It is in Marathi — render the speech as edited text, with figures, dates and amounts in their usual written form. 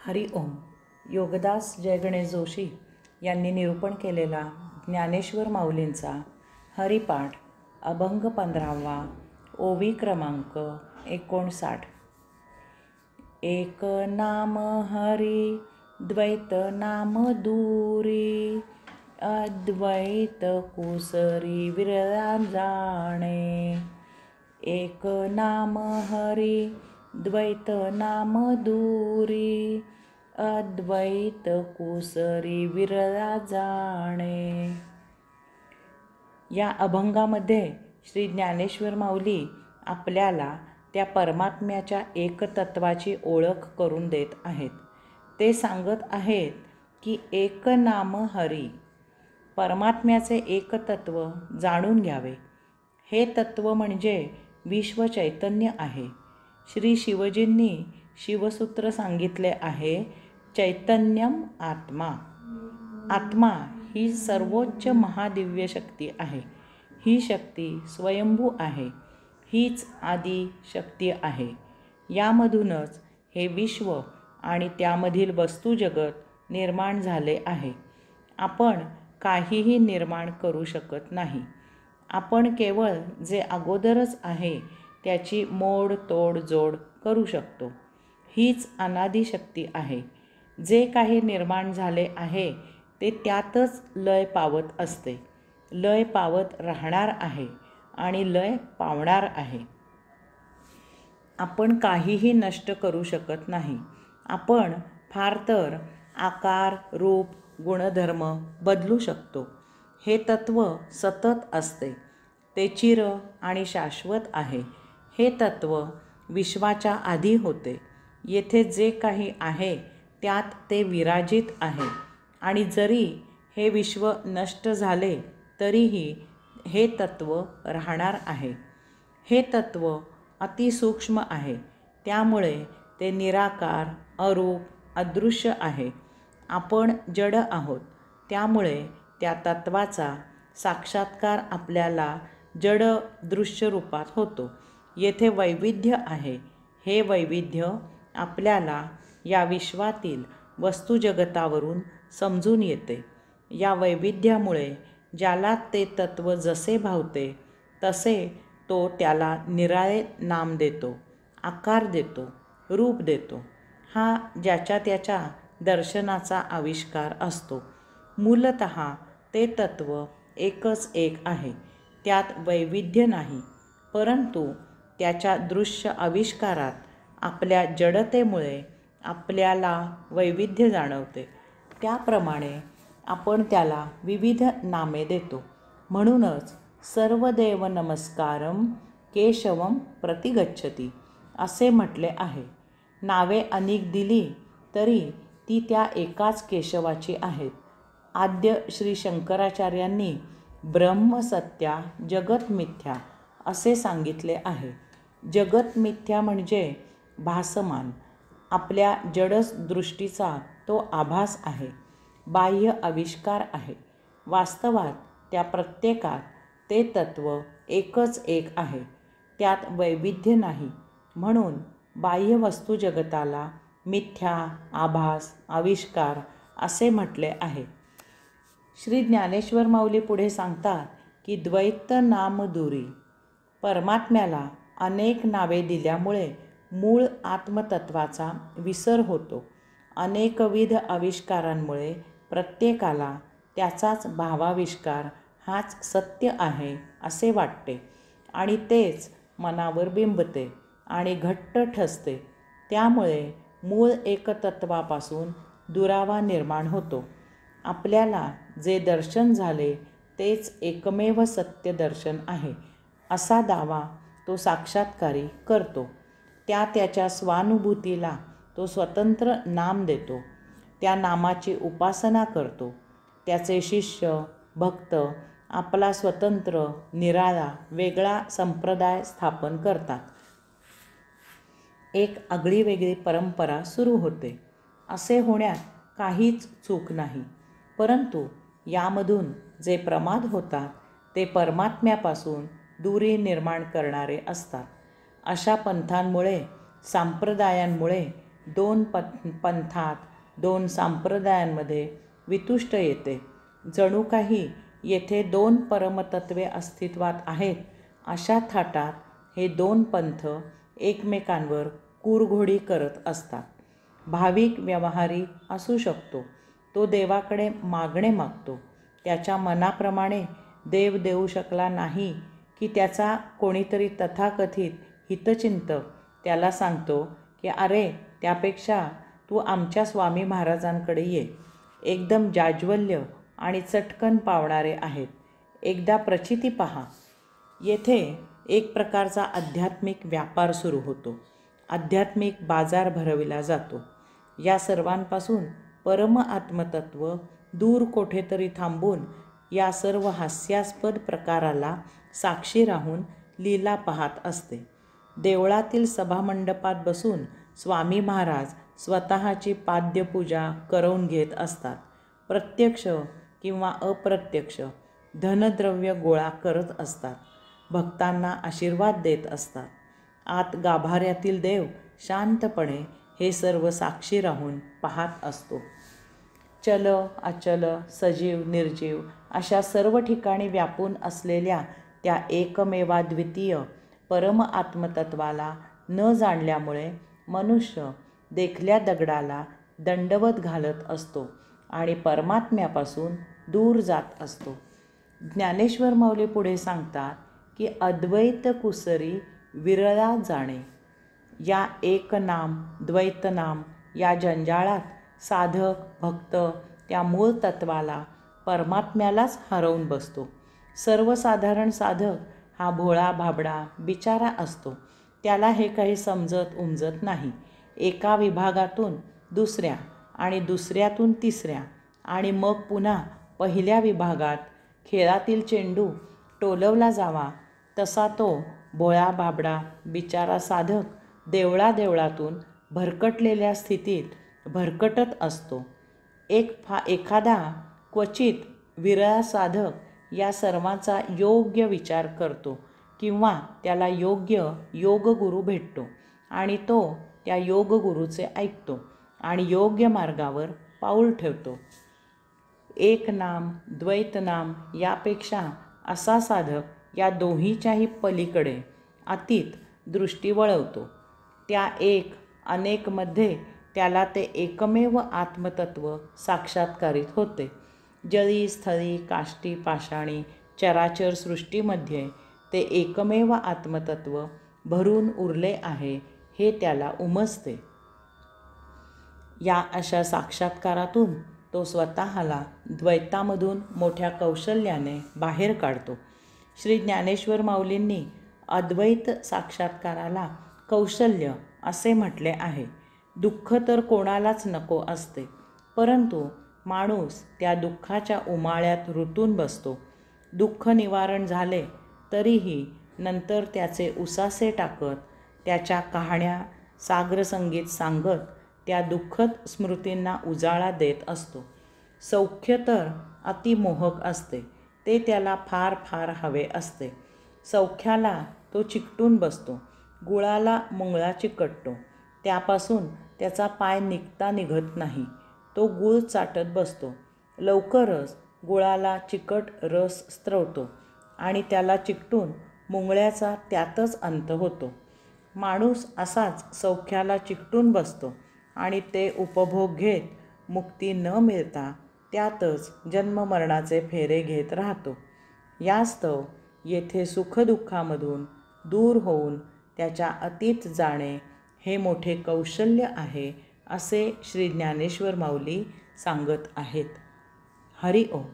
हरि ओम. योगदास जय गणेश जोशी यांनी निरूपण केलेला ज्ञानेश्वर माऊलींचा हरिपाठ अभंग 15वा, ओवी क्रमांक 59. एक नाम हरी द्वैत नाम दूरी, अद्वैत कुसरी विरला जाणे. एक नाम हरी द्वैत नाम दूरी, अद्वैत कुसरी विरला जाणे. या अभंगामध्ये श्री ज्ञानेश्वर माऊली आपल्याला त्या परमात्म्याच्या एकतत्वाची ओळख करून देत आहेत. ते सांगत आहेत की एक नाम हरी, परमात्म्याचे एकतत्व जाणून घ्यावे. हे तत्व म्हणजे विश्व चैतन्य आहे. श्री शिवजींनी शिवसूत्र सांगितले आहे, चैतन्यम आत्मा. आत्मा ही सर्वोच्च महादिव्य शक्ती आहे. ही शक्ती स्वयंभू आहे. हीच आदी शक्ती आहे. यामधूनच हे विश्व आणि त्यामधील वस्तुजगत निर्माण झाले आहे. आपण काहीही निर्माण करू शकत नाही. आपण केवळ जे अगोदरच आहे त्याची मोड तोड जोड करू शकतो. हीच अनादी शक्ती आहे. जे काही निर्माण झाले आहे ते त्यातच लय पावत असते. लय पावत राहणार आहे आणि लय पावणार आहे. आपण काहीही नष्ट करू शकत नाही. आपण फार तर आकार, रूप, गुणधर्म बदलू शकतो. हे तत्व सतत असते. ते चिर आणि शाश्वत आहे. हे तत्व विश्वाच्या आधी होते. येथे जे काही आहे त्यात ते विराजित आहे. आणि जरी हे विश्व नष्ट झाले तरीही हे तत्व राहणार आहे. हे तत्व अतिसूक्ष्म आहे. त्यामुळे ते निराकार, अरूप, अदृश्य आहे. आपण जड आहोत. त्यामुळे त्या तत्वाचा साक्षात्कार आपल्याला जड दृश्य रूपात होतो. येथे वैविध्य आहे. हे वैविध्य आपल्याला या विश्वातील वस्तुजगतावरून समजून येते. या वैविध्यामुळे ज्याला ते तत्व जसे भावते तसे तो त्याला निराळे नाम देतो, आकार देतो, रूप देतो. हा ज्याच्या त्याच्या दर्शनाचा आविष्कार असतो. मूलतः ते तत्व एकच एक आहे. त्यात वैविध्य नाही. परंतु त्याच्या दृश्य आविष्कारात आपल्या जडतेमुळे आपल्याला वैविध्य जाणवते. त्याप्रमाणे आपण त्याला विविध नामे देतो. म्हणूनच सर्वदेव नमस्कारम केशवम प्रतिगच्छति असे म्हटले आहे. नावे अनेक दिली तरी ती त्या एकाच केशवाची आहेत. आद्य श्री शंकराचार्यांनी ब्रह्म सत्या जगत मिथ्या असे सांगितले आहे. जगत मिथ्या म्हणजे भासमान, आपल्या जडस दृष्टीचा तो आभास आहे. बाह्य आविष्कार आहे. वास्तवात त्या प्रत्येकात ते तत्व एकच एक आहे. त्यात वैविध्य नाही. म्हणून बाह्य वस्तू जगताला मिथ्या, आभास, आविष्कार असे म्हटले आहे. श्री ज्ञानेश्वर माऊली पुढे सांगतात की द्वैत नाम दूरी, परमात्म्याला अनेक नावे दिल्यामुळे मूळ आत्मतत्वाचा विसर होतो. अनेकविध आविष्कारांमुळे प्रत्येकाला त्याचाच भावाविष्कार हाच सत्य आहे असे वाटते आणि तेच मनावर बिंबते आणि घट्ट ठसते. त्यामुळे मूळ एकतत्वापासून दुरावा निर्माण होतो. आपल्याला जे दर्शन झाले तेच एकमेव सत्य दर्शन आहे असा दावा तो साक्षात्कारी करतो. त्याच्या स्वानुभूतीला तो स्वतंत्र नाम देतो. त्या नामाची उपासना करतो. त्याचे शिष्य, भक्त आपला स्वतंत्र, निराळा, वेगळा संप्रदाय स्थापन करतात. एक आगळीवेगळी परंपरा सुरू होते. असे होण्यात काहीच चूक नाही. परंतु यामधून जे प्रमाद होतात ते परमात्म्यापासून दुरी निर्माण करणारे असतात. अशा पंथांमुळे, संप्रदायांमुळे दोन पंथात, दोन संप्रदायांमध्ये वितुष्ट येते. जणू काही येथे दोन परमतत्वे अस्तित्वात आहेत अशा थाटात हे दोन पंथ एकमेकांवर कुरघोडी करत असतात. भाविक व्यवहारी असू शकतो. तो देवाकडे मागणे मागतो. त्याच्या मनाप्रमाणे देव देऊ शकला नाही की त्याचा कोणीतरी तथाकथित हितचिंतक त्याला सांगतो की अरे, त्यापेक्षा तू आमच्या स्वामी महाराजांकडे ये. एकदम जाज्वल्य आणि चटकन पावणारे आहेत. एकदा प्रचिती पहा. येथे एक प्रकारचा आध्यात्मिक व्यापार सुरू होतो. आध्यात्मिक बाजार भरविला जातो. या सर्वांपासून परम आत्मतत्व दूर कोठेतरी थांबून या सर्व हास्यास्पद प्रकाराला साक्षी राहून लीला पाहत असते. देवळातील सभामंडपात बसून स्वामी महाराज स्वतःची पाद्यपूजा करवून घेत असतात. प्रत्यक्ष किंवा अप्रत्यक्ष धनद्रव्य गोळा करत असतात. भक्तांना आशीर्वाद देत असतात. आत गाभाऱ्यातील देव शांतपणे हे सर्व साक्षी राहून पाहत असतो. चल अचल, सजीव निर्जीव अशा सर्व ठिकाणी व्यापून असलेल्या त्या एकमेवाद्वितीय परम आत्मतत्वाला न जाणल्यामुळे मनुष्य देखल्या दगडाला दंडवत घालत असतो आणि परमात्म्यापासून दूर जात असतो. ज्ञानेश्वर माऊली पुढे सांगतात की अद्वैत कुसरी विरळा जाणे. या एकनाम द्वैतनाम या जंजाळात साधक भक्त त्या मूळ तत्वाला परमात्म्यालाच हरवून बसतो. सर्वसाधारण साधक हा भोळा भाबडा बिचारा असतो. त्याला हे काही समजत उमजत नाही. एका विभागातून दुसऱ्या आणि दुसऱ्यातून तिसऱ्या आणि मग पुन्हा पहिल्या विभागात खेळातील चेंडू टोलवला जावा तसा तो भोळा भाबडा बिचारा साधक देवळादेवळातून भरकटलेल्या स्थितीत भरकटत असतो. एखादा क्वचित विरळा साधक या सर्वांचा योग्य विचार करतो किंवा त्याला योग्य योगगुरू भेटतो आणि तो त्या योगगुरूचे ऐकतो आणि योग्य मार्गावर पाऊल ठेवतो. एक नाम द्वैतनाम यापेक्षा असा साधक या दोन्हीच्याही पलीकडे अतीत दृष्टी वळवतो. त्या एक अनेकमध्ये त्याला ते एकमेव आत्मतत्व साक्षात्कारित होते. जळी स्थळी काष्टी पाषाणी चराचर सृष्टीमध्ये ते एकमेव आत्मतत्व भरून उरले आहे हे त्याला उमजते. या अशा साक्षात्कारातून तो स्वतःला द्वैतामधून मोठ्या कौशल्याने बाहेर काढतो. श्री ज्ञानेश्वर माऊलींनी अद्वैत साक्षात्काराला कौशल्य असे म्हटले आहे. दुःख तर कोणालाच नको असते, परंतु माणूस त्या दुःखाच्या उमाळ्यात रुतून बसतो. दुःख निवारण झाले तरीही नंतर त्याचे उसासे टाकत त्याच्या कहाण्या सागरसंगीत सांगत त्या दुःखद स्मृतींना उजाळा देत असतो. सौख्य तर अतिमोहक असते. ते त्याला फार फार हवे असते. सौख्याला तो चिकटून बसतो. गुळाला मुंगळा चिकटतो. त्यापासून त्याचा पाय निघत नाही. तो गूळ चाटत बसतो. लवकरच गुळाला चिकट रस स्त्रवतो आणि त्याला चिकटून मुंगळ्याचा त्यातच अंत होतो. माणूस असाच सौख्याला चिकटून बसतो आणि ते उपभोग घेत मुक्ती न मिळता त्यातच जन्ममरणाचे फेरे घेत राहतो. यास्तव येथे सुखदुःखामधून दूर होऊन त्याच्या अतीत जाणे हे मोठे कौशल्य आहे असे श्री ज्ञानेश्वर माऊली सांगत आहेत. हरि ओम.